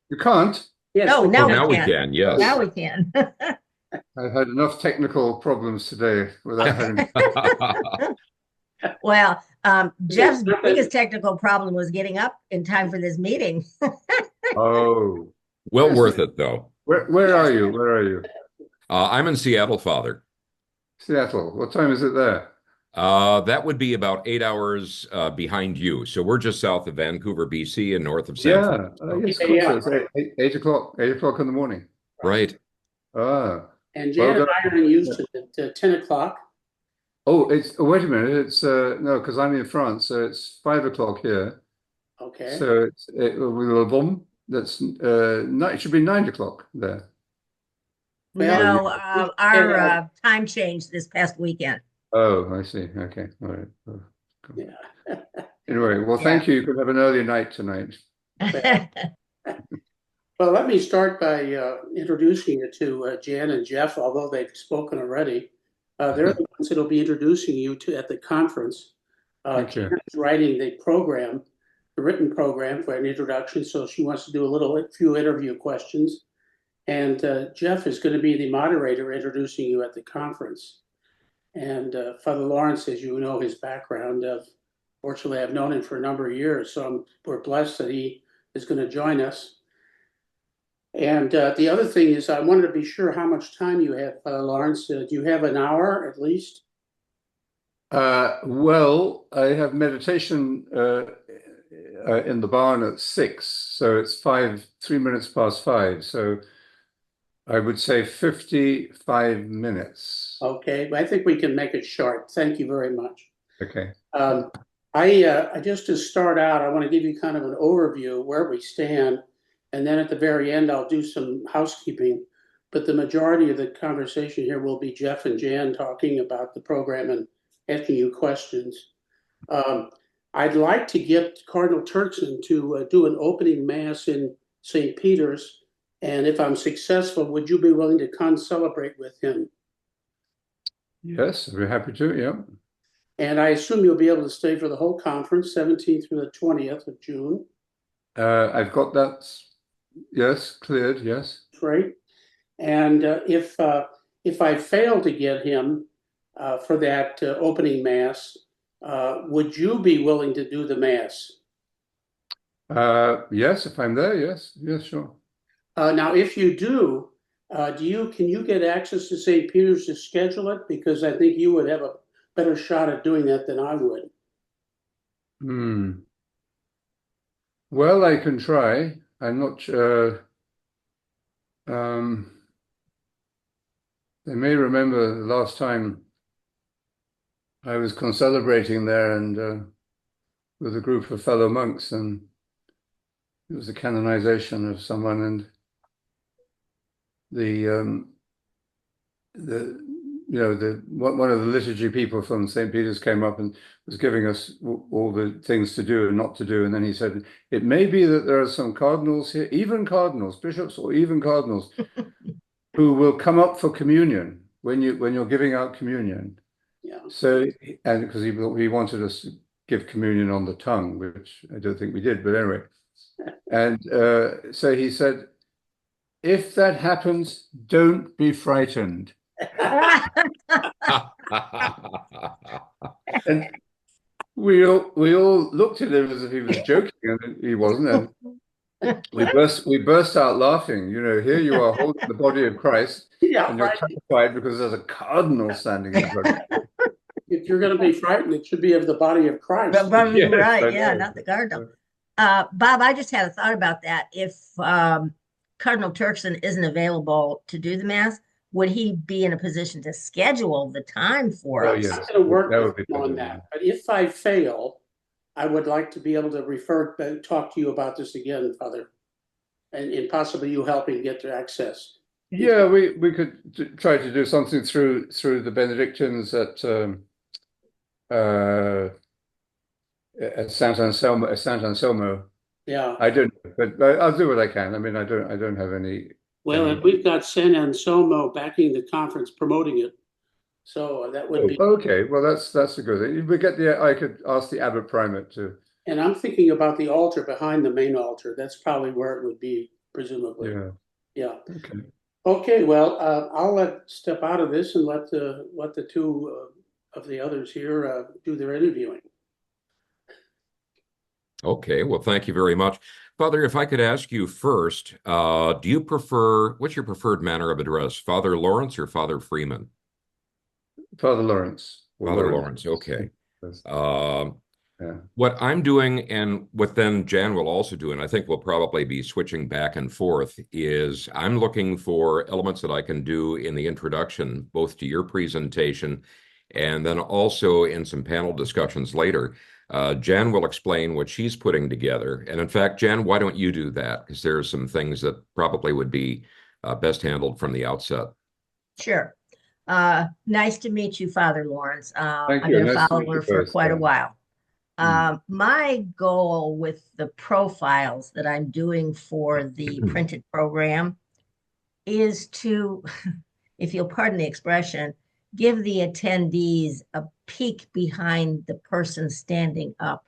You can't. Yes, No, we now Oh, we now we can. can. can, Now yes. we can. I've had enough technical problems today without having. Well, It's Jeff's not biggest that- technical problem was getting up in time for this meeting. Oh, Well yes. worth it, though. Where are you? Where are you? I'm in Seattle, Father. Seattle. What time is it there? That would be about 8 hours behind you. So we're just south of Vancouver, BC, and north of San Yeah. Francisco. Yes, of course. Yeah, It's 8 o'clock. 8 o'clock in the morning. right. Right. Ah, And well Jan and done. I are used to the 10 o'clock. Oh, it's wait a minute. It's no, because I'm in France, so it's 5 o'clock here. Okay. So we will bomb. That's it should be 9 o'clock there. Well, Where you? No, we our had, time changed this past weekend. Oh, I see. Okay, all right. Oh, cool. yeah. Anyway, well, Yeah. thank you. You could have an early night tonight. Well, let me start by introducing you to Jan and Jeff, although they've spoken already. They're the ones that'll be introducing you to at the conference. Thank Jan you. is writing the program, the written program for an introduction, so she wants to do a few interview questions. And Jeff is going to be the moderator introducing you at the conference. And Father Laurence, as you know, his background, fortunately, I've known him for a number of years, so we're blessed that he is going to join us. And the other thing is, I wanted to be sure how much time you have, Laurence. Do you have an hour at least? Well, I have meditation in the barn at 6, so it's 3 minutes past 5. So I would say 55 minutes. Okay, I think we can make it short. Thank you very much. Okay. I just to start out, I want to give you kind of an overview of where we stand, and then at the very end, I'll do some housekeeping. But the majority of the conversation here will be Jeff and Jan talking about the program and asking you questions. I'd like to get Cardinal Turkson to do an opening mass in St. Peter's, and if I'm successful, would you be willing to come celebrate with him? Yes, I'd be happy to. Yeah. And I assume you'll be able to stay for the whole conference, 17th through the 20th of June. I've got that. Yes, cleared. Yes. Right. And if I fail to get him for that opening mass, would you be willing to do the mass? Yes, if I'm there. Yes. Yes, sure. Now, if you do, can you get access to St. Peter's to schedule it? Because I think you would have a better shot at doing that than I would. Hmm. Well, I can try. I'm not sure. They may remember the last time I was concelebrating there and with a group of fellow monks, and it was the canonization of someone, and the one of the liturgy people from St. Peter's came up and was giving us all the things to do and not to do, and then he said, "It may be that there are some cardinals here, even cardinals, bishops, or even cardinals, who will come up for communion when you're giving out communion." Yeah. So, and because he wanted us to give communion on the tongue, which I don't think we did, but anyway. And so he said, if that happens, don't be frightened. And we all looked at him as if he was joking, and he wasn't. And we burst out laughing. Here you are holding the body of Christ, Yeah, and you're right. terrified because there's a cardinal standing in front of you. If you're going to be frightened, it should be of the body of Christ. Yes, Right, I yeah, know. not the cardinal. Bob, I just had a thought about that. If Cardinal Turkson isn't available to do the mass, would he be in a position to schedule the time for Oh, us? yes. I'm going to work That with would be him on better. that. But if I fail, I would like to be able to talk to you about this again, Father, and possibly you helping get to access. Yeah, we could try to do something through the Benedictines at Saint Anselmo. Yeah. I don't know, but I'll do what I can. I mean, I don't have any. Well, we've got San Anselmo backing the conference, promoting it. So that would be. Okay, well that's a good thing. I could ask the abbot primate to. And I'm thinking about the altar behind the main altar. That's probably where it would be presumably. Yeah. Yeah. Okay. Okay, well, I'll step out of this and let the two of the others here do their interviewing. Okay, well, thank you very much. Father, if I could ask you first, what's your preferred manner of address, Father Laurence or Father Freeman? Father Laurence. Or Father Laurence. Laurence, okay. Yes. Um, Yeah. What I'm doing and what then Jan will also do, and I think we'll probably be switching back and forth, is I'm looking for elements that I can do in the introduction, both to your presentation and then also in some panel discussions later. Jan will explain what she's putting together. And in fact, Jan, why don't you do that? Because there are some things that probably would be best handled from the outset. Sure. Nice to meet you, Father Laurence. Thank I've you. been a Nice to meet follower you for both. quite a while. Mm. My goal with the profiles that I'm doing for the printed program is to, if you'll pardon the expression, give the attendees a peek behind the person standing up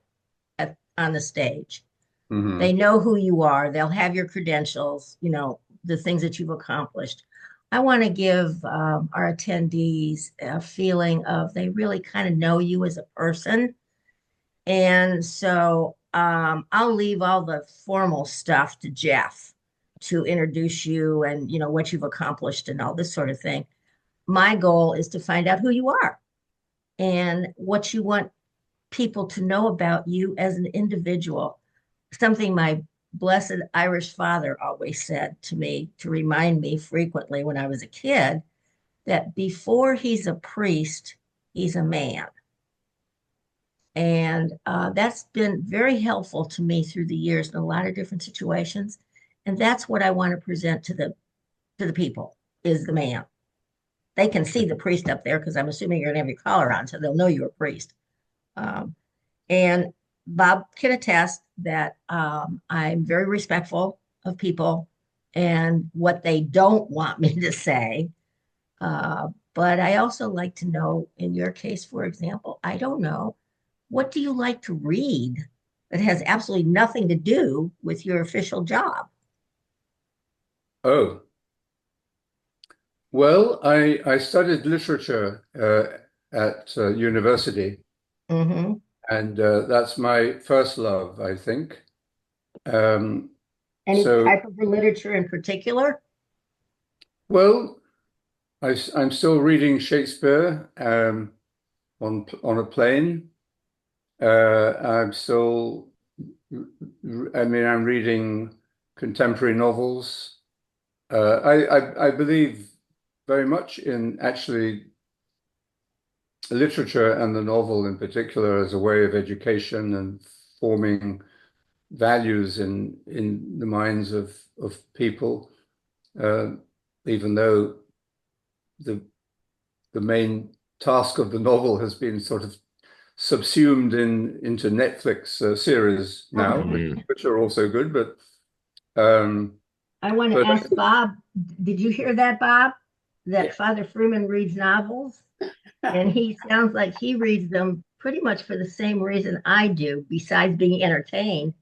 on the stage. Mhm. They know who you are. They'll have your credentials, the things that you've accomplished. I want to give our attendees a feeling of they really kind of know you as a person. And so I'll leave all the formal stuff to Jeff to introduce you and what you've accomplished and all this sort of thing. My goal is to find out who you are and what you want people to know about you as an individual. Something my blessed Irish father always said to me to remind me frequently when I was a kid that before he's a priest, he's a man. And that's been very helpful to me through the years in a lot of different situations. And that's what I want to present to the people is the man. They can see the priest up there because I'm assuming you're gonna have your collar on, so they'll know you're a priest. And Bob can attest that I'm very respectful of people and what they don't want me to say. But I also like to know, in your case, for example, I don't know, what do you like to read that has absolutely nothing to do with your official job? Oh, well, I studied literature at university, Mm-hmm. and that's my first love, I think. Um, Any so, type of literature in particular? well, I'm still reading Shakespeare on a plane. I'm still, I mean, I'm reading contemporary novels. I believe very much in actually literature and the novel in particular as a way of education and forming values in the minds of people, uh, even though the the main task of the novel has been sort of subsumed into Netflix series now, Mhm. which are also good, um, I want to but ask Bob, did you hear that, Bob? That Yeah. Father Freeman reads novels, and he sounds like he reads them pretty much for the same reason I do, besides being entertained.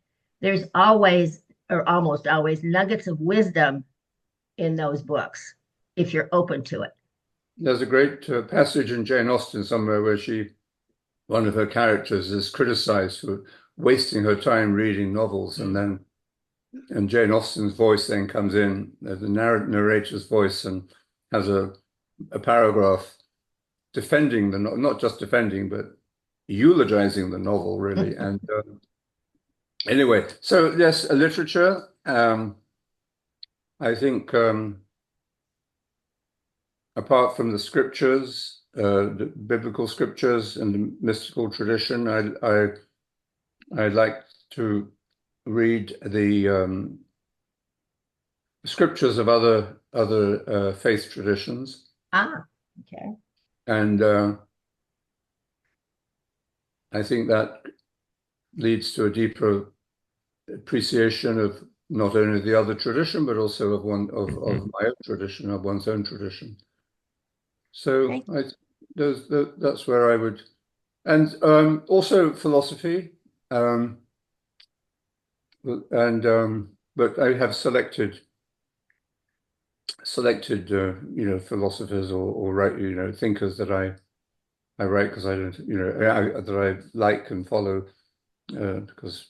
There's always, or almost always, nuggets of wisdom in those books, if you're open to it. there's a great passage in Jane Austen somewhere where one of her characters is criticized for wasting her time reading novels, and Jane Austen's voice then comes in, the narrator's voice, and has a paragraph defending not just defending, but eulogizing the novel, really. And anyway, so yes, literature. I think apart from the scriptures, the biblical scriptures and the mystical tradition, I like to read the scriptures of other faith traditions, Okay. and I think that leads to a deeper appreciation of not only the other tradition but also of my own tradition, of one's own tradition. So Okay. that's where I would, and also philosophy, and but I have selected philosophers or thinkers that I write because I don't that I like and follow because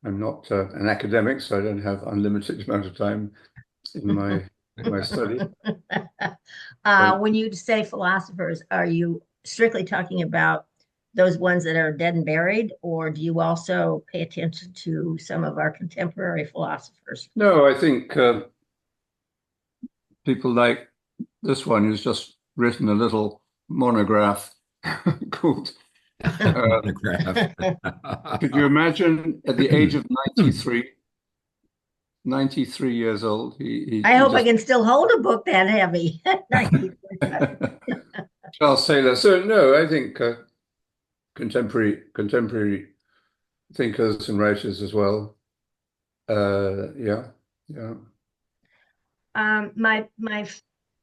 I'm not an academic, so I don't have unlimited amount of time in my study. When you say philosophers, are you strictly talking about those ones that are dead and buried, or do you also pay attention to some of our contemporary philosophers? No, I think people like this one who's just written a little monograph called. Monograph. Could you imagine at the age of 93 years old, I hope I just can still hold a book that heavy. Charles Taylor. So no, I think contemporary thinkers and writers as well. Yeah, yeah. My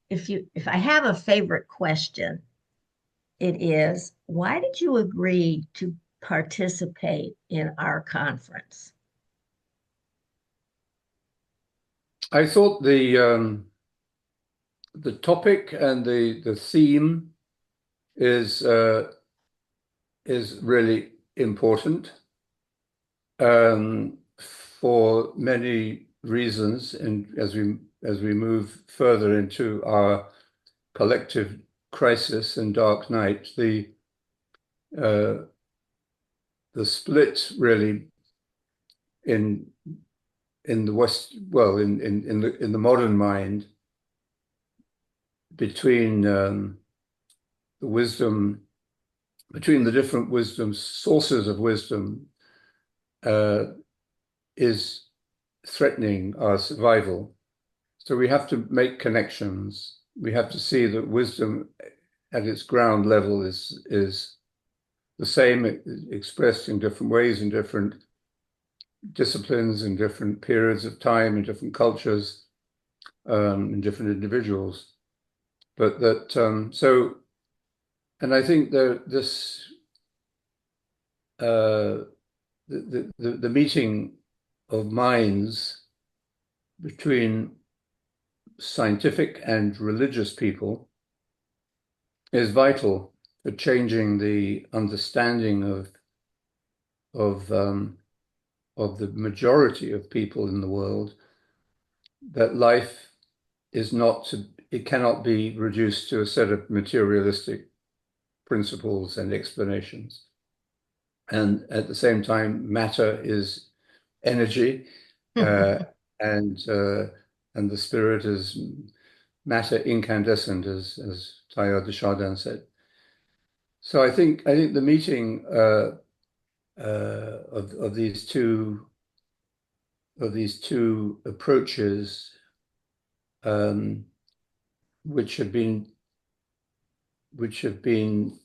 if I have a favorite question, it is, why did you agree to participate in our conference? I thought the topic and the theme is really important for many reasons, and as we move further into our collective crisis and dark night, the split really in the West, well, in the modern mind between the wisdom, between the different wisdom sources of wisdom is threatening our survival. So we have to make connections. We have to see that wisdom at its ground level is the same, expressed in different ways, in different disciplines, in different periods of time, in different cultures, in different individuals. But that so, and I think that this the meeting of minds between scientific and religious people is vital for changing the understanding of the majority of people in the world that life is not it cannot be reduced to a set of materialistic principles and explanations. And at the same time, matter is energy, and the spirit is matter incandescent, as Teilhard de Chardin said. So I think the meeting of these two approaches, which have been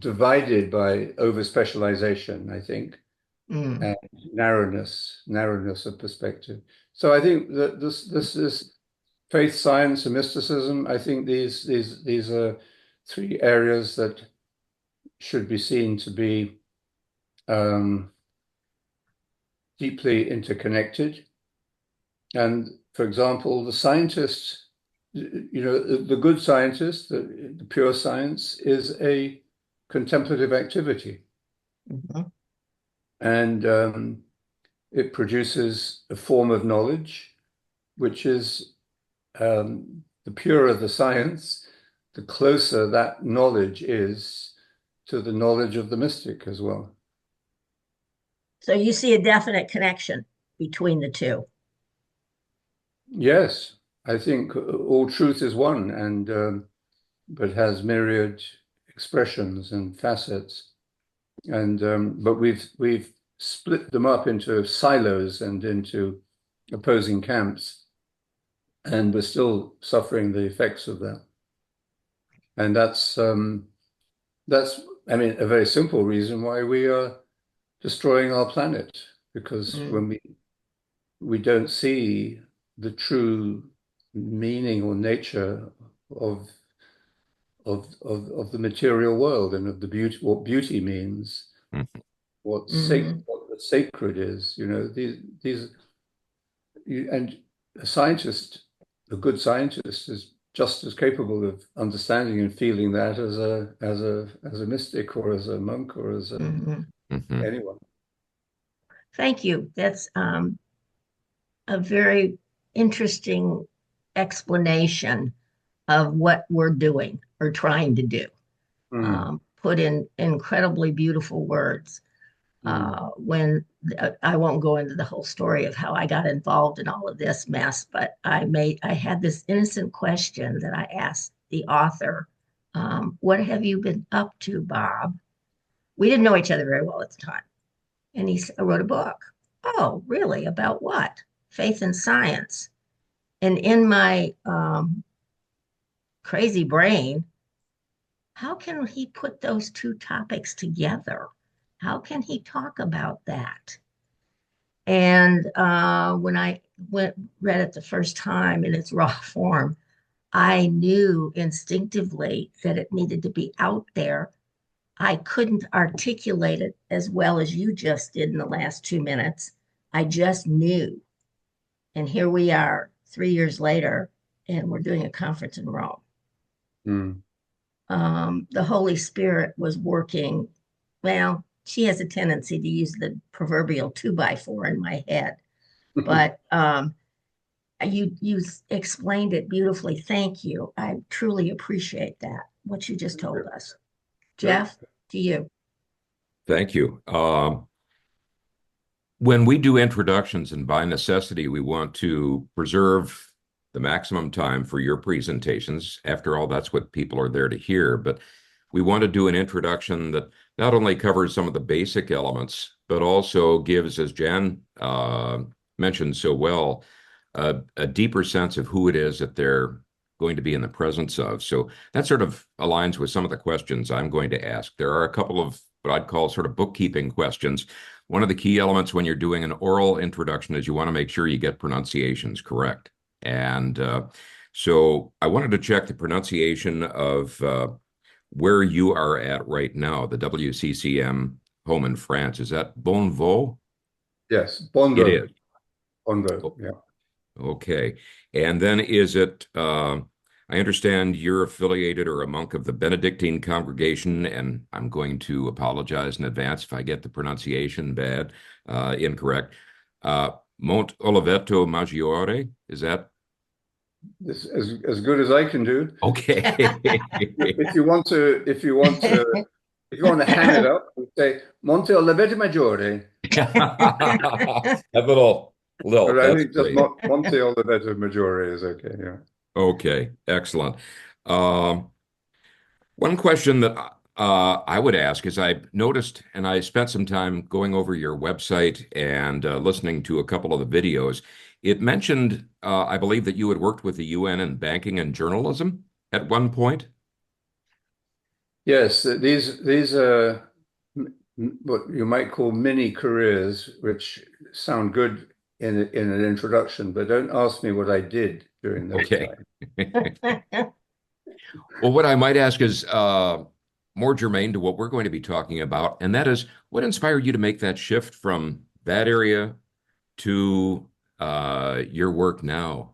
divided by over specialization, I think, and narrowness of perspective. So I think that this is faith, science, and mysticism. I think these are three areas that should be seen to be deeply interconnected. And for example, the scientist, the good scientist, the pure science is a contemplative activity. Mm-hmm. And it produces a form of knowledge, which is the purer the science, the closer that knowledge is to the knowledge of the mystic as well. So you see a definite connection between the two. Yes, I think all truth is one, and but has myriad expressions and facets, and but we've split them up into silos and into opposing camps, and we're still suffering the effects of that. And that's I mean a very simple reason why we are destroying our planet, because when we don't see the true meaning or nature of the material world and of the beauty, what beauty means, what the sacred is. These and a scientist, a good scientist, is just as capable of understanding and feeling that as a mystic or as a monk or as Mhm. anyone. Thank you. That's a very interesting explanation of what we're doing or trying to do, put in incredibly beautiful words. When I won't go into the whole story of how I got involved in all of this mess, but I had this innocent question that I asked the author. What have you been up to, Bob? We didn't know each other very well at the time. And I wrote a book. Oh, really? About what? Faith and science. And in my crazy brain, how can he put those two topics together? How can he talk about that? And when I read it the first time in its raw form, I knew instinctively that it needed to be out there. I couldn't articulate it as well as you just did in the last 2 minutes. I just knew. And here we are 3 years later, and we're doing a conference in Rome. The Holy Spirit was working. Well, she has a tendency to use the proverbial 2x4 in my head, but you explained it beautifully. Thank you. I truly appreciate that, what you just told us. Jeff, to you. Thank you. When we do introductions, and by necessity, we want to preserve the maximum time for your presentations. After all, that's what people are there to hear. But we want to do an introduction that not only covers some of the basic elements, but also gives, as Jan mentioned so well, a deeper sense of who it is that they're going to be in the presence of. So that sort of aligns with some of the questions I'm going to ask. There are a couple of what I'd call sort of bookkeeping questions. One of the key elements when you're doing an oral introduction is you want to make sure you get pronunciations correct. And so I wanted to check the pronunciation of where you are at right now, the WCCM home in France. Is that Bonneau? Yes, Bondo. It is. Bondo, yeah. Okay. And then is it, I understand you're affiliated or a monk of the Benedictine congregation, and I'm going to apologize in advance if I get the pronunciation incorrect. Monte Oliveto Maggiore, is that? This as good as I can do. Okay. If you want to ham it up, say Monte Oliveto Maggiore. A little, But I that's think just great. Monte Oliveto Maggiore is okay. Yeah. Okay, excellent. One question that I would ask is I noticed, and I spent some time going over your website and listening to a couple of the videos. It mentioned, I believe, that you had worked with the UN in banking and journalism at one point. Yes, these are what you might call mini careers, which sound good in an introduction, but don't ask me what I did during those Okay. times. Well, what I might ask is more germane to what we're going to be talking about, and that is what inspired you to make that shift from that area to your work now?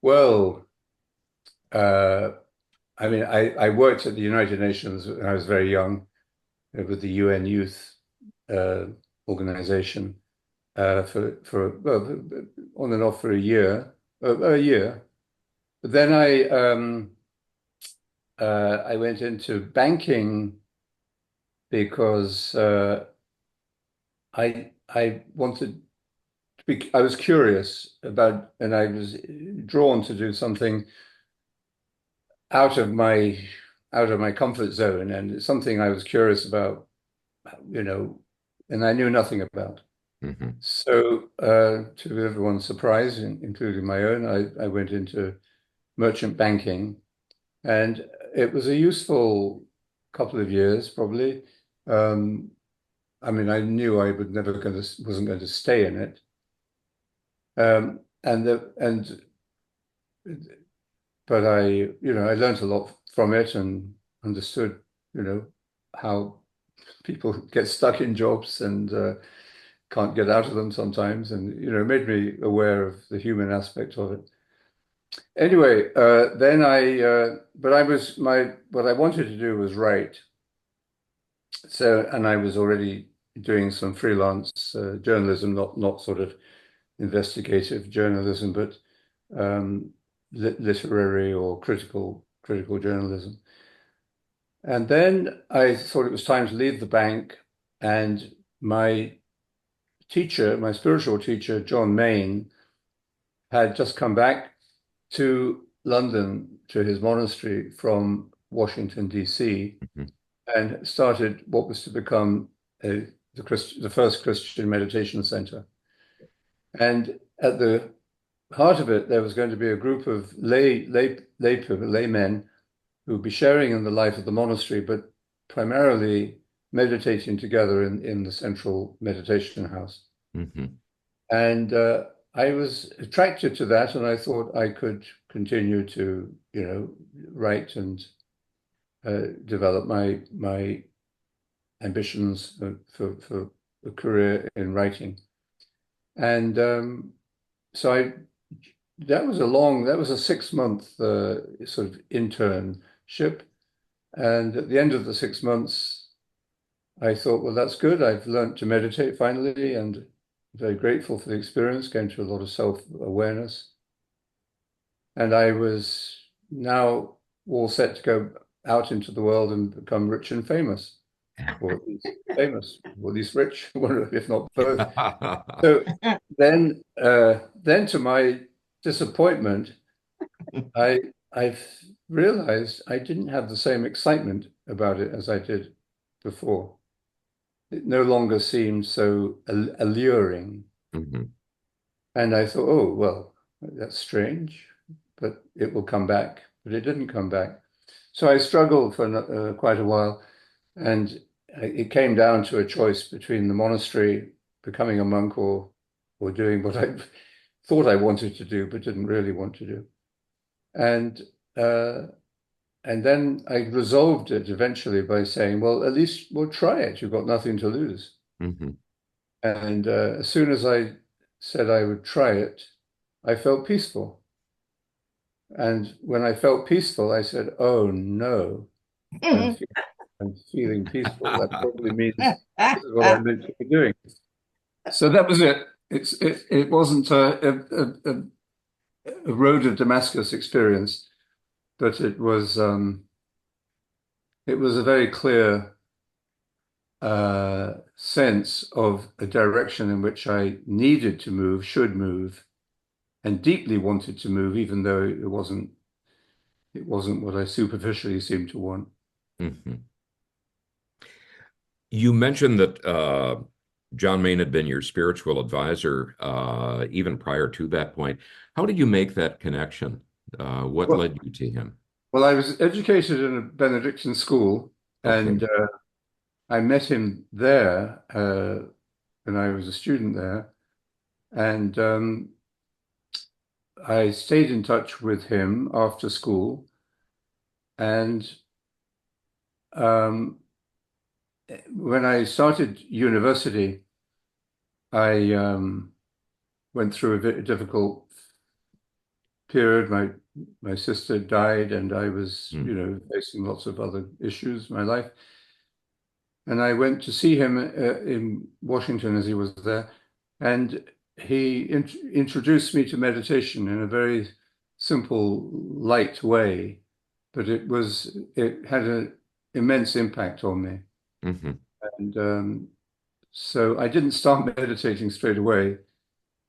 Well, I mean, I worked at the United Nations when I was very young with the UN Youth Organization for well, on and off for a year. But then I went into banking because I wanted to be, I was curious about, and I was drawn to do something out of my comfort zone, and it's something I was curious about, you know, and I knew nothing about. Mm-hmm. So, to everyone's surprise, including my own, I went into merchant banking, and it was a useful couple of years, probably. I mean, I knew I wasn't going to stay in it, but I learned a lot from it and understood, how people get stuck in jobs can't get out of them sometimes, and made me aware of the human aspect of it. Anyway, then but what I wanted to do was write. So, and I was already doing some freelance journalism, not sort of investigative journalism, but literary or critical journalism. And then I thought it was time to leave the bank, and my spiritual teacher, John Main, had just come back to London to his monastery from Washington, D.C., and started what was to become the first Christian meditation center. And at the heart of it, there was going to be a group of laymen who would be sharing in the life of the monastery, but primarily meditating together in the central meditation house. And I was attracted to that, and I thought I could continue to, write and develop my ambitions for a career in writing. And so that was a 6-month sort of internship. And at the end of the 6 months, I thought, well, that's good. I've learned to meditate finally, and very grateful for the experience, came to a lot of self-awareness. And I was now all set to go out into the world and become rich and famous, or at least famous, or at least rich, if not both. So then to my disappointment, I've realized I didn't have the same excitement about it as I did before. It no longer seemed so alluring. And I thought, oh, well, that's strange, but it will come back. But it didn't come back. So I struggled for quite a while, and it came down to a choice between the monastery, becoming a monk, or doing what I thought I wanted to do, but didn't really want to do. And then I resolved it eventually by saying, well, at least we'll try it. You've got nothing to lose. And as soon as I said I would try it, I felt peaceful. And when I felt peaceful, I said, oh, no, I'm feeling peaceful. That probably means this is what I'm meant to be doing. So that was it. It wasn't a road of Damascus experience, but it was a very clear sense of a direction in which I needed to move, should move, and deeply wanted to move, even though it wasn't what I superficially seemed to want. You mentioned that John Main had been your spiritual advisor even prior to that point. How did you make that connection? What led you to him? Well, I was educated in a Benedictine school, and I met him there when I was a student there, and I stayed in touch with him after school, and when I started university, I went through a very difficult period. My sister died, and I was, facing lots of other issues in my life. And I went to see him in Washington as he was there, and he introduced me to meditation in a very simple, light way, but it had an immense impact on me. And so I didn't start meditating straight away,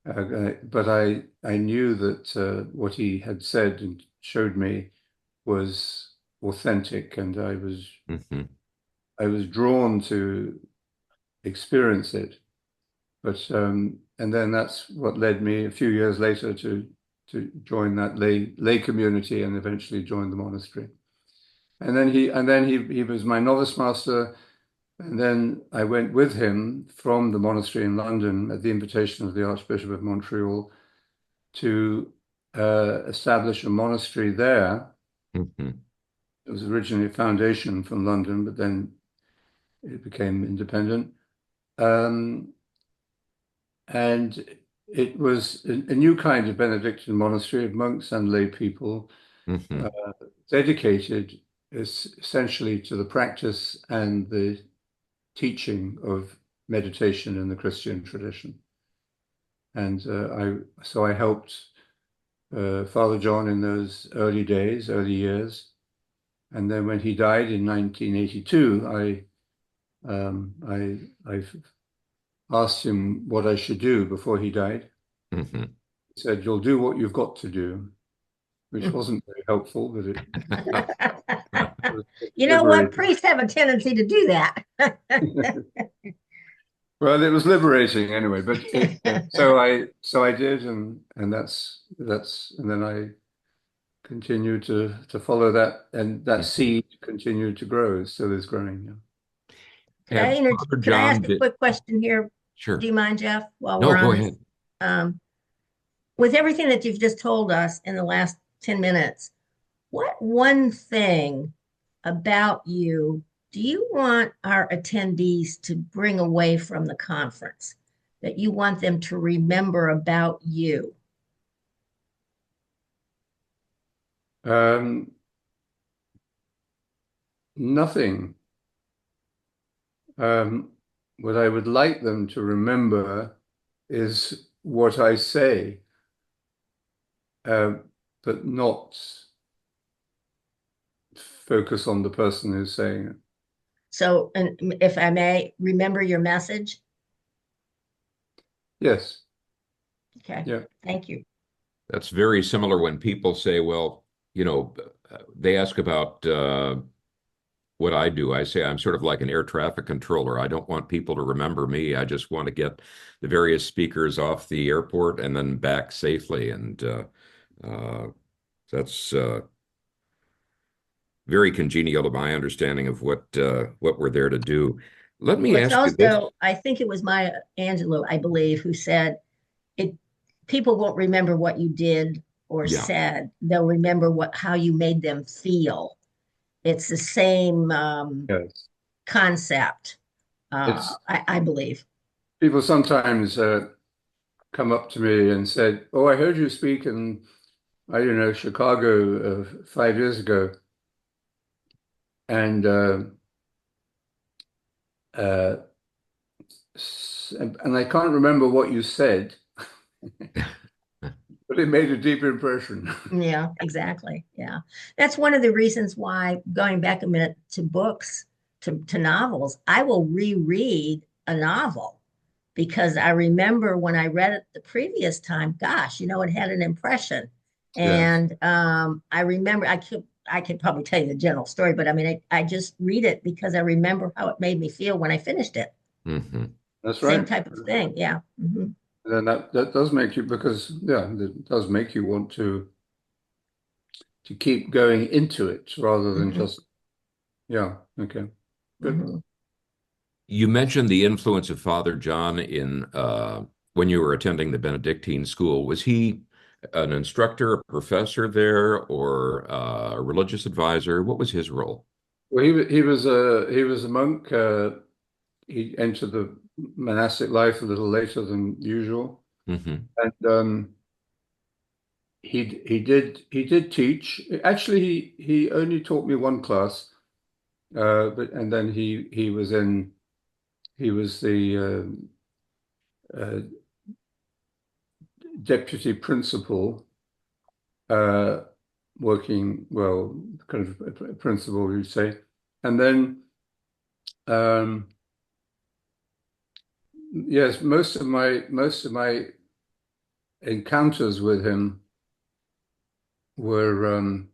but I knew that what he had said and showed me was authentic, and I was drawn to experience it. But and then that's what led me a few years later to join that lay community, and eventually join the monastery. And then he was my novice master. And then I went with him from the monastery in London at the invitation of the Archbishop of Montreal to establish a monastery there. It was originally a foundation from London, but then it became independent. and it was a new kind of Benedictine monastery of monks and lay people, Hmm. dedicated essentially to the practice and the teaching of meditation in the Christian tradition. And I helped Father John in those early days, early years. And then when he died in 1982, I asked him what I should do before he died. Hmm. He said, "You'll do what you've got to do," which wasn't very helpful, but it was You know what? liberating. Priests have a tendency to do that. Well, it was liberating anyway. But so I did, and and then I continued to follow that, and that seed continued to grow. It still is growing. Yeah. Father Could I ask John a did. quick question here? Do Sure. you mind, Jeff, while No, we're go on this? ahead. Um, with everything that you've just told us in the last 10 minutes, what one thing about you do you want our attendees to bring away from the conference that you want them to remember about you? Um, Nothing. Um, what I would like them to remember is what I say, uh, but not focus on the person who's saying it. So, and if I may, remember your message. Yes. Okay, Yeah. thank you. That's very similar when people say, well, they ask about what I do. I say I'm sort of like an air traffic controller. I don't want people to remember me. I just want to get the various speakers off the airport and then back safely. And uh, that's very congenial to my understanding of what we're there to do. Let Well, me it's ask you this. also, I think it was Maya Angelou, I believe, who said it people won't remember what you did or Yeah. said. They'll remember how you made them feel. It's the same Yes. concept, It's I believe. people sometimes come up to me and said, "Oh, I heard you speak in, I don't know, Chicago 5 years ago, and uh, and I can't remember what you said, but it made a deep impression." Yeah, exactly. Yeah. That's one of the reasons why, going back a minute to books, to novels, I will reread a novel because I remember when I read it the previous time, gosh, it had an impression. Yes. And I remember I could probably tell you the general story, but I mean I just read it because I remember how it made me feel when I finished it. Hmm. That's Same right. type of thing. Yeah. Mhm. And then that does make you, because yeah, it does make you want to keep going into it rather than Mhm. just, yeah, okay. Good. Mhm. You mentioned the influence of Father John in when you were attending the Benedictine school. Was he an instructor, a professor there, or a religious advisor? What was his role? Well, he was a monk. He entered the monastic life a little later than usual, Hmm. and he did teach. Actually, he only taught me one class, but and then he was the uh, deputy principal, uh, working well, kind of a principal, you'd say, and then um, yes, most of my encounters with him were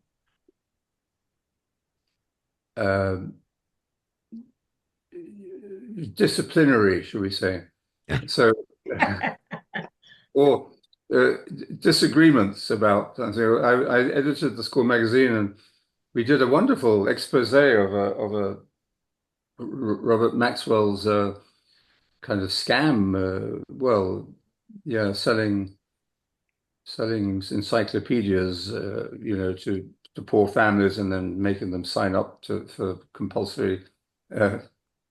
uh, disciplinary, shall we say? So, or disagreements about something. I edited the school magazine, and we did a wonderful expose of a Robert Maxwell's kind of scam. Well, yeah, selling encyclopedias, to poor families and then making them sign up for compulsory uh,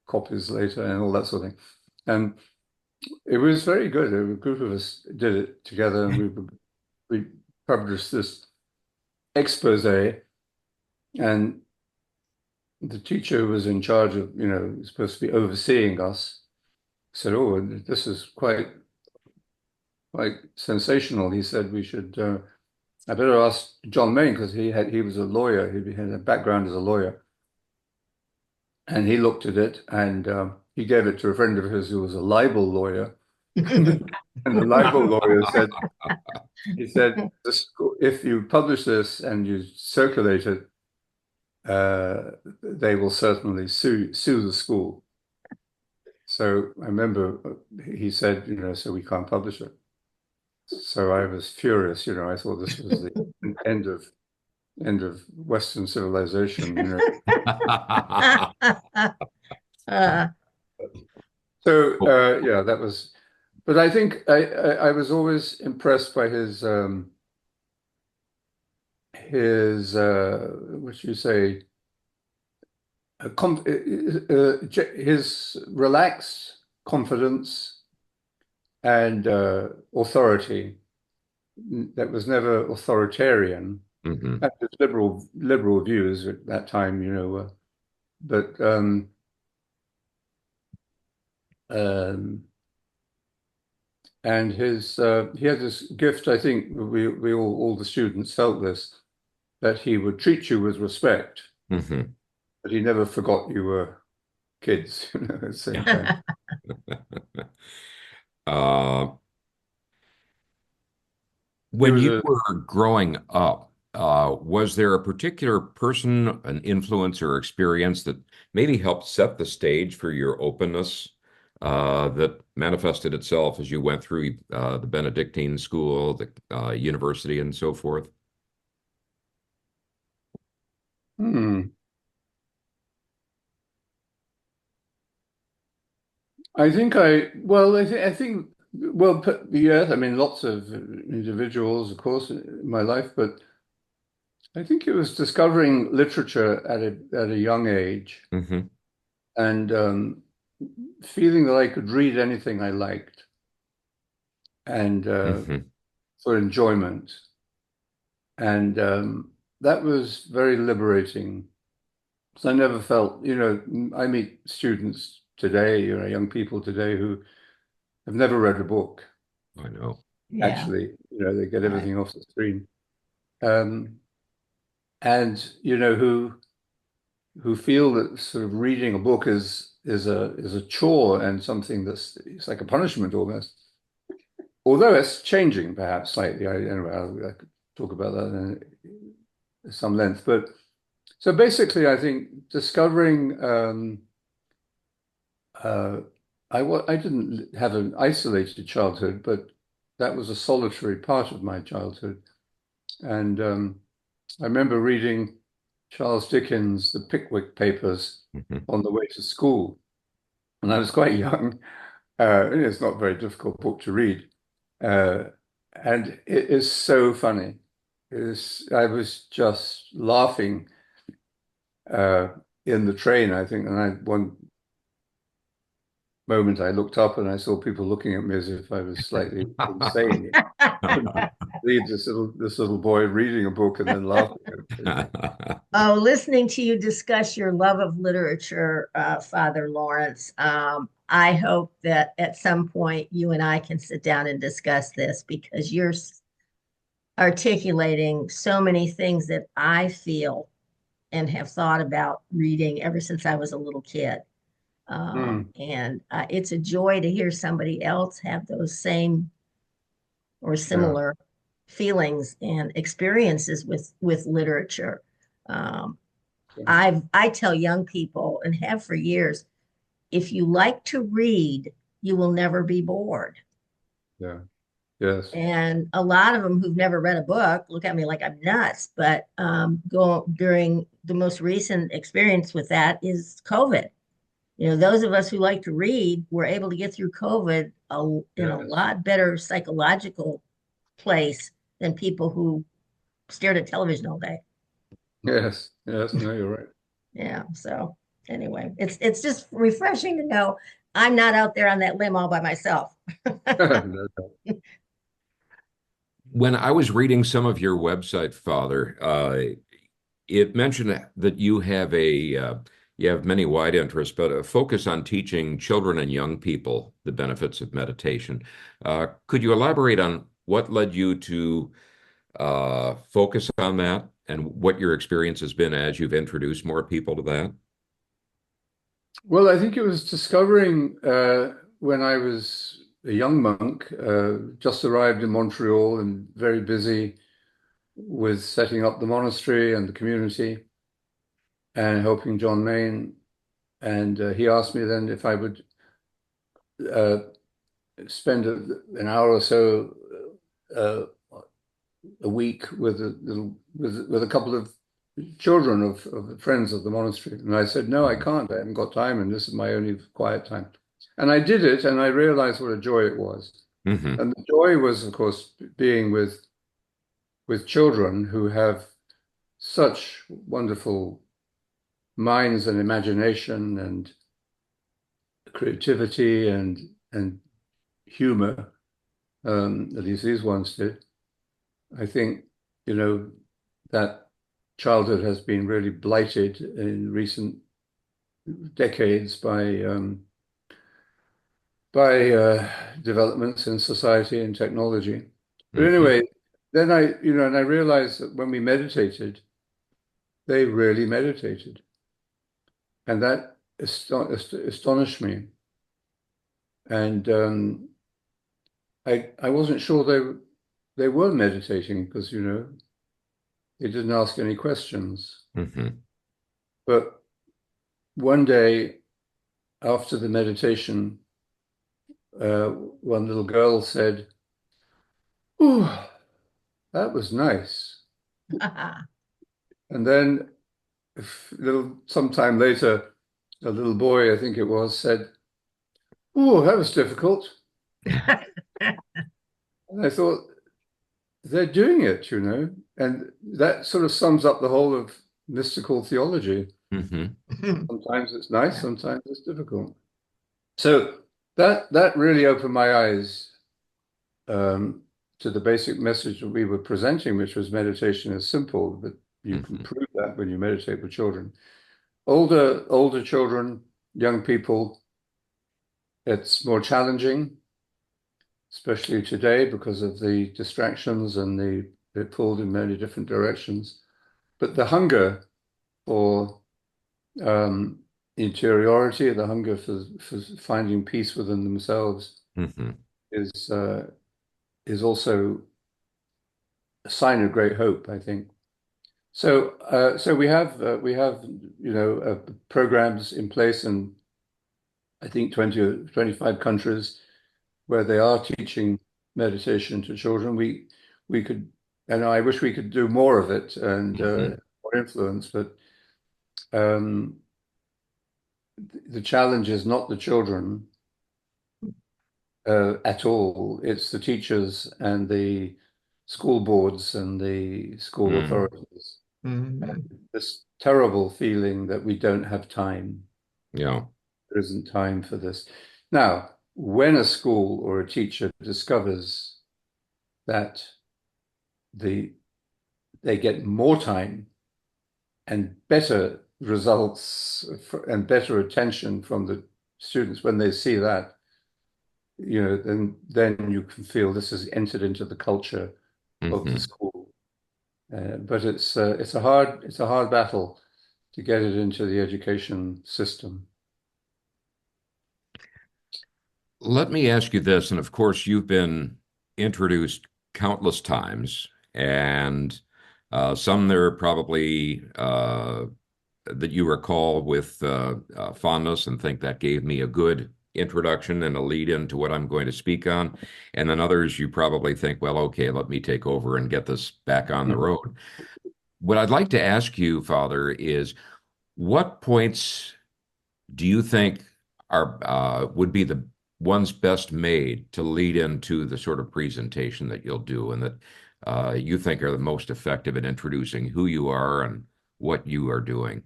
copies later and all that sort of thing. And It was very good. A group of us did it together, and we published this expose, and the teacher who was in charge of, supposed to be overseeing us, said, "Oh, this is quite sensational." He said we should. I better ask John Main because he was a lawyer. He had a background as a lawyer, and he looked at it and he gave it to a friend of his who was a libel lawyer, and the libel lawyer said, he said, if you publish this and you circulate it, they will certainly sue the school. So I remember he said, so we can't publish it. So I was furious, I thought this was the end of Western civilization, Uh, So yeah, that was, but I think I was always impressed by his what should you say, his relaxed confidence and authority that was never authoritarian. Mhm. That was liberal views at that time, but um, and he had this gift. I think we all the students felt this, that he would treat you with respect, Mhm. but he never forgot you were kids, at the same time. Uh, He when was you a were growing up, was there a particular person, an influence or experience that maybe helped set the stage for your openness, that manifested itself as you went through the Benedictine school, the university, and so forth? hmm. I think, well, yes, I mean, lots of individuals, of course, in my life, but I think it was discovering literature at a young age Hmm. and feeling that I could read anything I liked and Hmm. for enjoyment. And that was very liberating. So I never felt, I meet students today, young people today who have never read a book. I know. yeah, Actually, they get right. everything off the screen. Um, and who feel that sort of reading a book is a chore and something it's like a punishment almost. Although it's changing perhaps slightly. Anyway, I could talk about that in some length. But so basically, I think discovering uh, I didn't have an isolated childhood, but that was a solitary part of my childhood. And I remember reading Charles Dickens' The Pickwick Papers Hmm. on the way to school. And I was quite young. It's not a very difficult book to read. Uh, and it is so funny. I was just laughing uh, in the train, I think. And one moment I looked up and I saw people looking at me as if I was slightly insane. Leave this little boy reading a book and then laughing at me. Oh, listening to you discuss your love of literature, Father Laurence, I hope that at some point you and I can sit down and discuss this because you're articulating so many things that I feel and have thought about reading ever since I was a little kid. Hmm. And it's a joy to hear somebody else have those same or Yeah. similar feelings and experiences with literature. Um, I tell young people and have for years, if you like to read, you will never be bored. Yeah. Yes. And a lot of them who've never read a book look at me like I'm nuts. But go during the most recent experience with that is COVID. Those of us who like to read were able to get through COVID in a Yes. lot better psychological place than people who stared at television all day. Yes. Yes. No, you're right. Yeah. So anyway, it's just refreshing to know I'm not out there on that limb all by myself. No, no. When I was reading some of your website, Father, it mentioned that you have many wide interests, but a focus on teaching children and young people the benefits of meditation. Could you elaborate on what led you to focus on that and what your experience has been as you've introduced more people to that? Well, I think it was discovering when I was a young monk, just arrived in Montreal and very busy with setting up the monastery and the community and helping John Main. And he asked me then if I would uh, spend an hour or so uh, a week with with a couple of children of friends of the monastery. And I said, no, I can't. I haven't got time, and this is my only quiet time. And I did it, and I realized what a joy it was. Hmm. And the joy was, of course, being with children who have such wonderful minds and imagination and creativity and humor, at least these ones did. I think, you know, that childhood has been really blighted in recent decades by developments in society and technology. But Hmm. anyway, then and I realized that when we meditated, they really meditated, and that astonished me. And I wasn't sure they were meditating because they didn't ask any questions. Hmm. But one day after the meditation, one little girl said, "Oh, that was nice." And then, sometime later, a little boy, I think it was, said, "Oh, that was difficult." And I thought, they're doing it. And that sort of sums up the whole of mystical theology. Hmm. Sometimes it's nice, sometimes it's difficult. So that really opened my eyes um, to the basic message that we were presenting, which was meditation is simple, but you can Hmm. prove that when you meditate with children. Older children, young people, it's more challenging, especially today because of the distractions and they're pulled in many different directions. But the hunger for um, interiority, the hunger for finding peace within themselves Hmm. is uh, is also a sign of great hope, I think. So we have programs in place in I think 20 or 25 countries where they are teaching meditation to children. We could, and I wish we could do more of it and Hmm. more influence, but um, the challenge is not the children at all. It's the teachers and the school boards and the school Mm. authorities. Mhm. This terrible feeling that we don't have time. Yeah. There isn't time for this. Now, when a school or a teacher discovers that the they get more time and better results and better attention from the students when they see that, then you can feel this has entered into the culture of the Hmm. school. But it's a hard battle to get it into the education system. Let me ask you this, and of course, you've been introduced countless times, and some there are probably that you recall with fondness and think that gave me a good introduction and a lead into what I'm going to speak on. And then others you probably think, well, okay, let me take over and get this back on the road. What I'd like to ask you, Father, is what points do you think are would be the ones best made to lead into the sort of presentation that you'll do and that you think are the most effective in introducing who you are and what you are doing?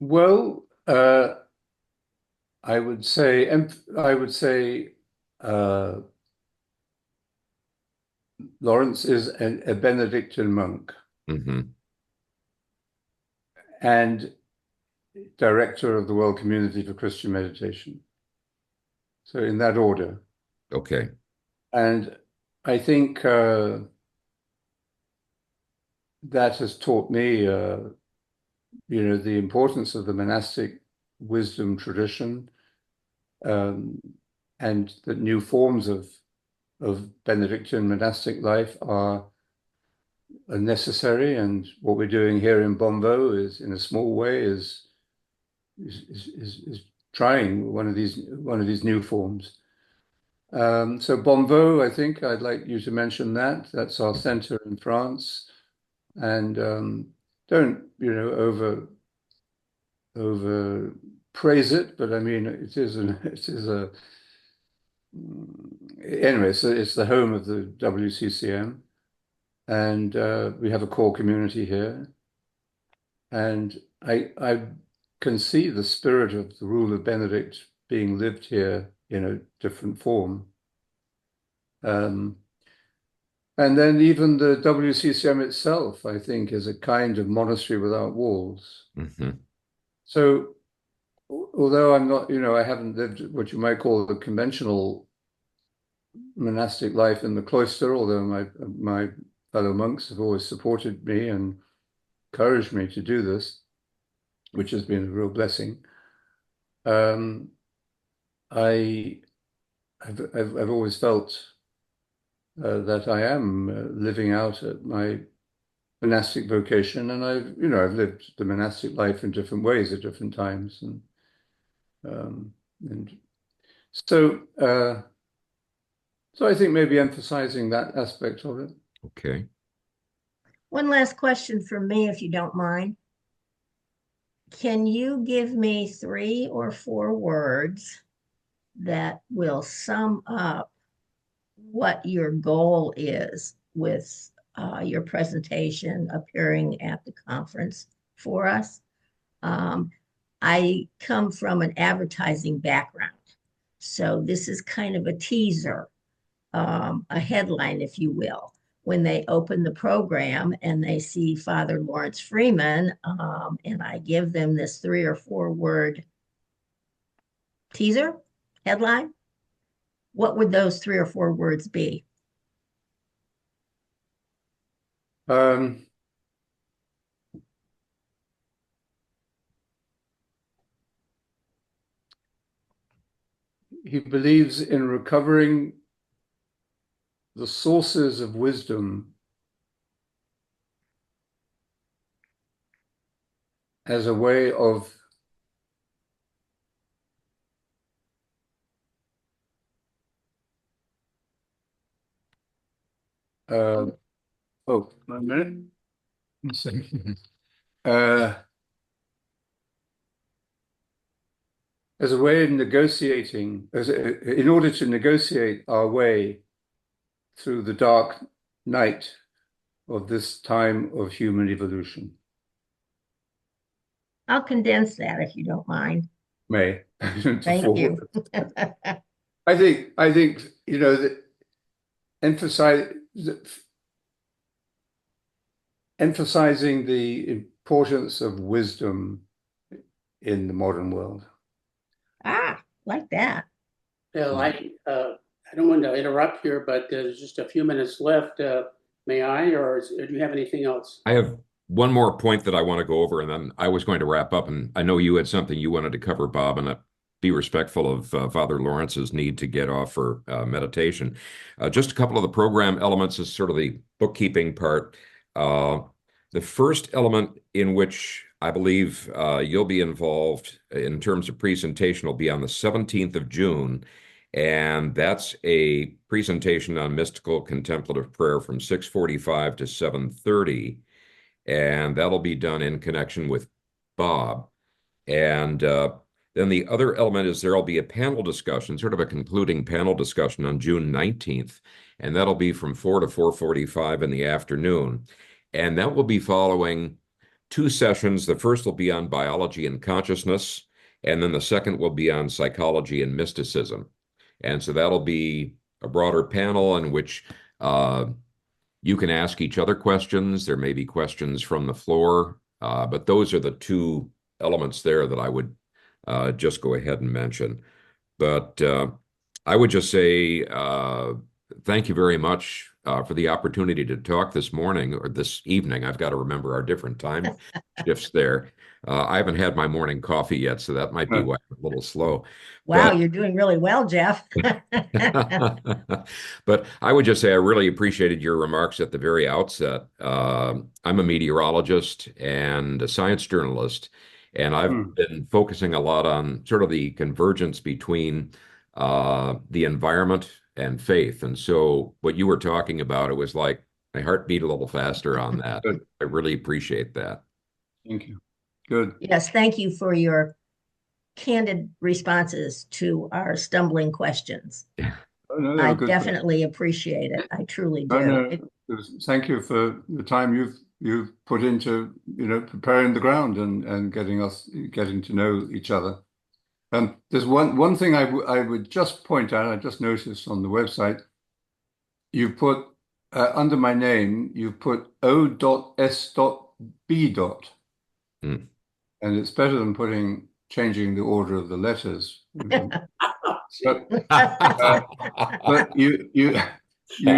Well, Uh, I would say, uh, Laurence is a Benedictine monk Hmm. and director of the World Community for Christian Meditation. So in that order. Okay. And I think that has taught me, the importance of the monastic wisdom tradition, um, and that new forms of Benedictine monastic life are necessary. And what we're doing here in Bombo is, in a small way, is trying one of these new forms. So Bombo, I think I'd like you to mention that. That's our center in France. And don't, over praise it, but I mean anyway, so it's the home of the WCCM, and we have a core community here. And I can see the spirit of the rule of Benedict being lived here in a different form. Um, and then even the WCCM itself, I think, is a kind of monastery without walls. Hmm. So although I'm not, I haven't lived what you might call the conventional monastic life in the cloister, although my fellow monks have always supported me and encouraged me to do this, which has been a real blessing. Um, I I've always felt that I am living out at my monastic vocation, and I've lived the monastic life in different ways at different times, um, and so so I think maybe emphasizing that aspect of it. Okay. One last question from me, if you don't mind. Can you give me 3 or 4 words that will sum up what your goal is with your presentation appearing at the conference for us? I come from an advertising background, so this is kind of a teaser, a headline, if you will. When they open the program and they see Father Laurence Freeman, and I give them this 3 or 4 word teaser headline, what would those 3 or 4 words be? Um, he believes in recovering the sources of wisdom as a way of uh, oh, 1 minute. One second. As a way of negotiating, in order to negotiate our way through the dark night of this time of human evolution. I'll condense that if you don't mind. May to Thank you. I think that emphasize emphasizing the importance of wisdom in the modern world. Like that. Bill, I don't want to interrupt here, but there's just a few minutes left. May I, or do you have anything else? I have one more point that I want to go over, and then I was going to wrap up. And I know you had something you wanted to cover, Bob, and be respectful of Father Lawrence's need to get off for meditation. Just a couple of the program elements is sort of the bookkeeping part. The first element in which I believe you'll be involved in terms of presentation will be on the 17th of June. And that's a presentation on mystical contemplative prayer from 6:45 to 7:30. And that'll be done in connection with Bob. And then the other element is there'll be a panel discussion, sort of a concluding panel discussion on June 19th. And that'll be from 4 to 4:45 in the afternoon. And that will be following 2 sessions. The first will be on biology and consciousness. And then the second will be on psychology and mysticism. And so that'll be a broader panel in which you can ask each other questions. There may be questions from the floor, but those are the two elements there that I would just go ahead and mention. But I would just say thank you very much for the opportunity to talk this morning or this evening. I've got to remember our different time shifts there. I haven't had my morning coffee yet, so that might be why I'm a little slow. Wow, But you're doing really well, Jeff. but I would just say I really appreciated your remarks at the very outset. I'm a meteorologist and a science journalist, and I've been focusing a lot on sort of the convergence between the environment and faith. And so what you were talking about, it was like my heart beat a little faster on that. Good. I really appreciate that. Thank you. Good. Yes, thank you for your candid responses to our stumbling questions. Oh, no, they I were good questions. definitely appreciate it. I truly do. Oh, no, thank you for the time you've put into, preparing the ground and getting to know each other. There's one thing I would just point out. I just noticed on the website, you put under my name, you put O.S.B. Hmm. And it's better than changing the order of the letters. But you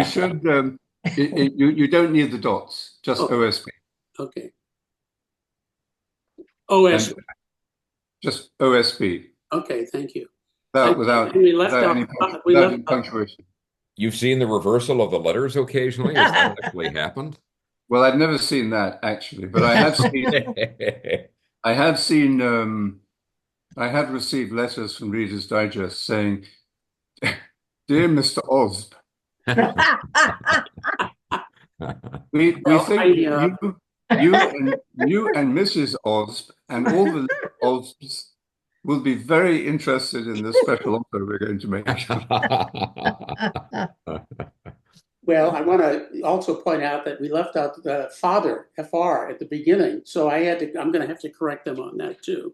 should you don't need the dots, just OSB. Okay. OS. And just OSB. Okay, thank you. Without any punctuation. You've seen the reversal of the letters occasionally? Has that actually happened? Well, I've never seen that actually, but I have received letters from Reader's Digest saying, "Dear Mr. Osb, we think you and Mrs. Osb and all the Osbs will be very interested in the special offer we're going to make." Well, I want to also point out that we left out the father, FR, at the beginning. So I'm going to have to correct them on that too.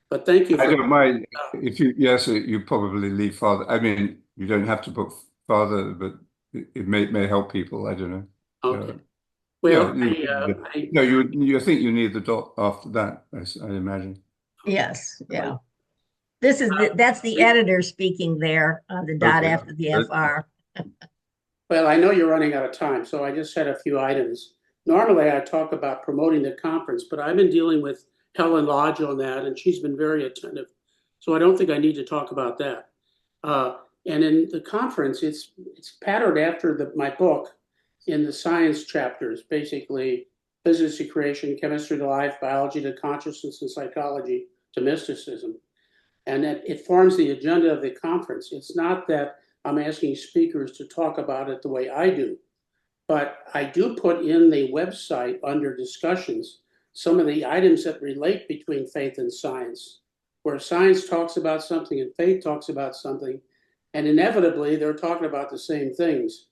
But thank you. I don't mind if you probably leave father. I mean, you don't have to put father, but it may help people. I don't know. Okay. Well, you think you need the dot after that, I imagine. Yes, yeah. That's the editor speaking there, the dot after the FR. Well, I know you're running out of time, so I just had a few items. Normally, I talk about promoting the conference, but I've been dealing with Helen Lodge on that, and she's been very attentive. So I don't think I need to talk about that. And in the conference, it's patterned after my book in the science chapters, basically physics to creation, chemistry to life, biology to consciousness, and psychology to mysticism. And it forms the agenda of the conference. It's not that I'm asking speakers to talk about it the way I do, but I do put in the website under discussions some of the items that relate between faith and science, where science talks about something and faith talks about something, and inevitably they're talking about the same things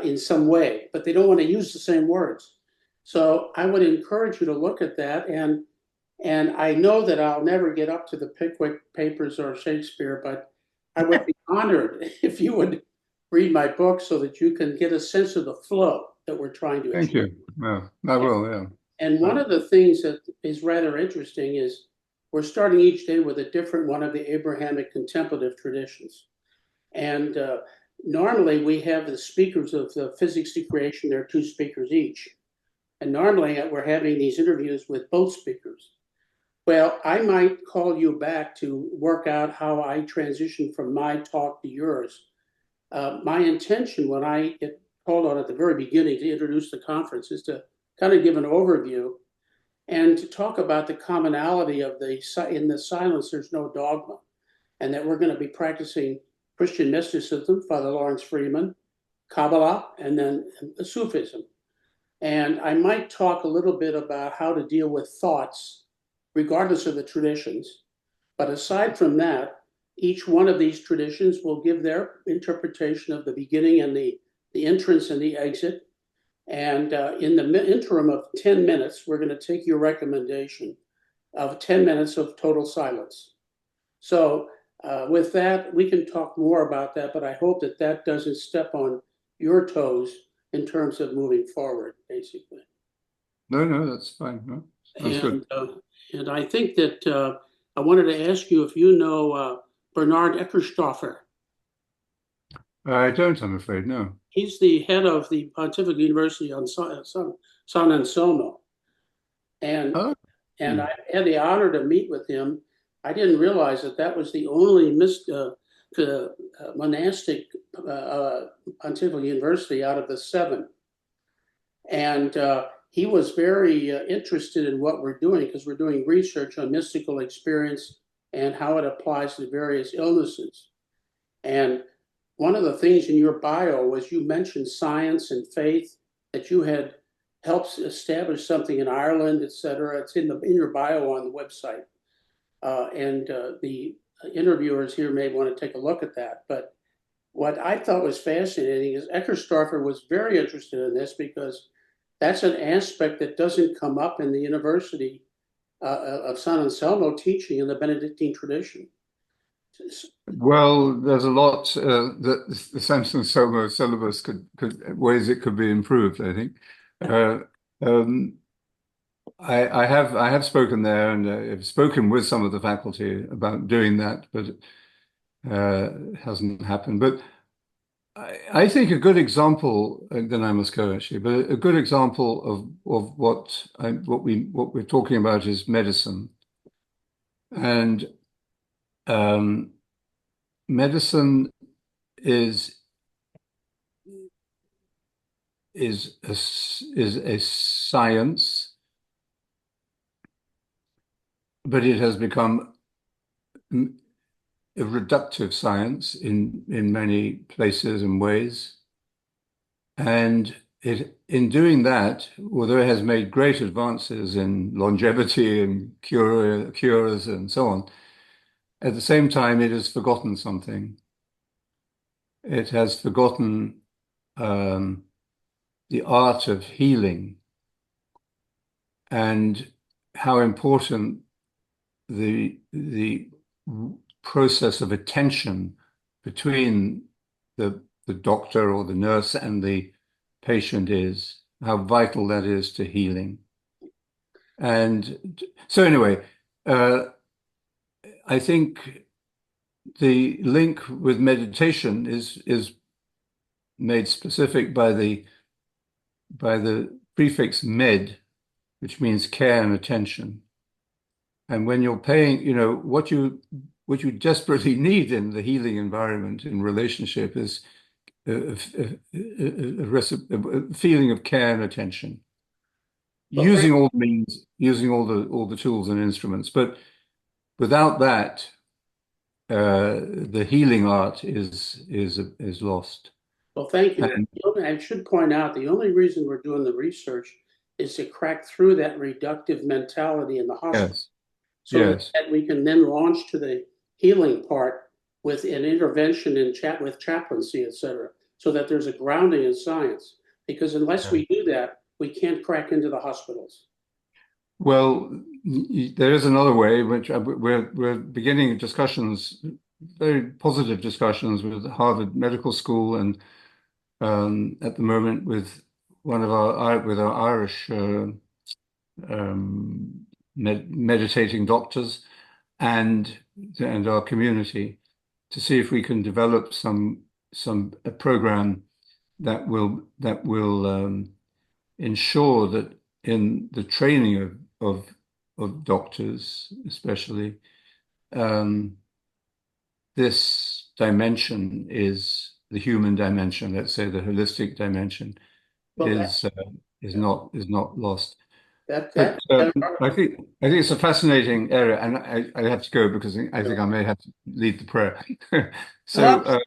in some way, but they don't want to use the same words. So I would encourage you to look at that, and I know that I'll never get up to the Pickwick Papers or Shakespeare, but I would be honored if you would read my book so that you can get a sense of the flow that we're trying to achieve. Thank you. Yeah, I will, yeah. And one of the things that is rather interesting is we're starting each day with a different one of the Abrahamic contemplative traditions. And normally we have the speakers of the physics to creation, there are 2 speakers each. And normally we're having these interviews with both speakers. Well, I might call you back to work out how I transition from my talk to yours. My intention when I get called on at the very beginning to introduce the conference is to kind of give an overview and to talk about the commonality of in the silence, there's no dogma, and that we're going to be practicing Christian mysticism, Father Laurence Freeman, Kabbalah, and then Sufism. And I might talk a little bit about how to deal with thoughts regardless of the traditions. But aside from that, each one of these traditions will give their interpretation of the beginning and the entrance and the exit. And in the interim of 10 minutes, we're going to take your recommendation of 10 minutes of total silence. So with that, we can talk more about that, but I hope that that doesn't step on your toes in terms of moving forward, basically. No, that's fine. No, that's good. And I think that I wanted to ask you if you know Bernard Eckerstoffer. I don't, I'm afraid, no. He's the head of the Pontifical University on San Anselmo. And Oh, I had the honor to meet with him. I didn't realize that that was the only monastic Pontifical University out of the 7. And he was very interested in what we're doing because we're doing research on mystical experience and how it applies to various illnesses. And one of the things in your bio was you mentioned science and faith, that you had helped establish something in Ireland, et cetera. It's in your bio on the website. And the interviewers here may want to take a look at that. But what I thought was fascinating is Eckerstoffer was very interested in this because that's an aspect that doesn't come up in the University of San Anselmo teaching in the Benedictine tradition. well, there's a lot that the Samson Somo syllabus could ways it could be improved, I think. I have spoken there and I've spoken with some of the faculty about doing that, but it hasn't happened. But I think a good example, and then I must go actually, but a good example of what we're talking about is medicine. And medicine is a science, but it has become a reductive science in many places and ways. And in doing that, although it has made great advances in longevity and cures and so on, at the same time, it has forgotten something. It has forgotten the art of healing and how important the process of attention between the doctor or the nurse and the patient is, how vital that is to healing. And so anyway, I think the link with meditation is made specific by the prefix med, which means care and attention. And when you're paying, what you desperately need in the healing environment in relationship is a feeling of care and attention, using all the means, using all the tools and instruments. But without that, the healing art is lost. Well, thank you. And, I should point out the only reason we're doing the research is to crack through that reductive mentality in the hospital. yes, So yes. that we can then launch to the healing part with an intervention with chaplaincy, et cetera, so that there's a grounding in science. Because unless we do that, we can't crack into the hospitals. Well, there is another way, which we're beginning discussions, very positive discussions with Harvard Medical School, and at the moment with our Irish meditating doctors and our community to see if we can develop a program that will ensure that in the training of doctors, especially, this dimension is the human dimension. Let's say the holistic dimension is not lost. I think it's a fascinating area, and I have to go because I think I may have to lead the prayer. So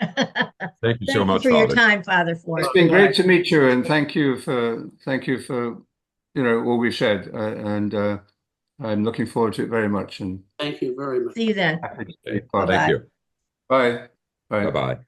thank you so much for your Father. time, Father Ford. It's been great to meet you, and thank you for all we've shared, and I'm looking forward to it very much. And thank you very much. See you then. Thank Bye-bye. you. Bye. Bye. Bye-bye.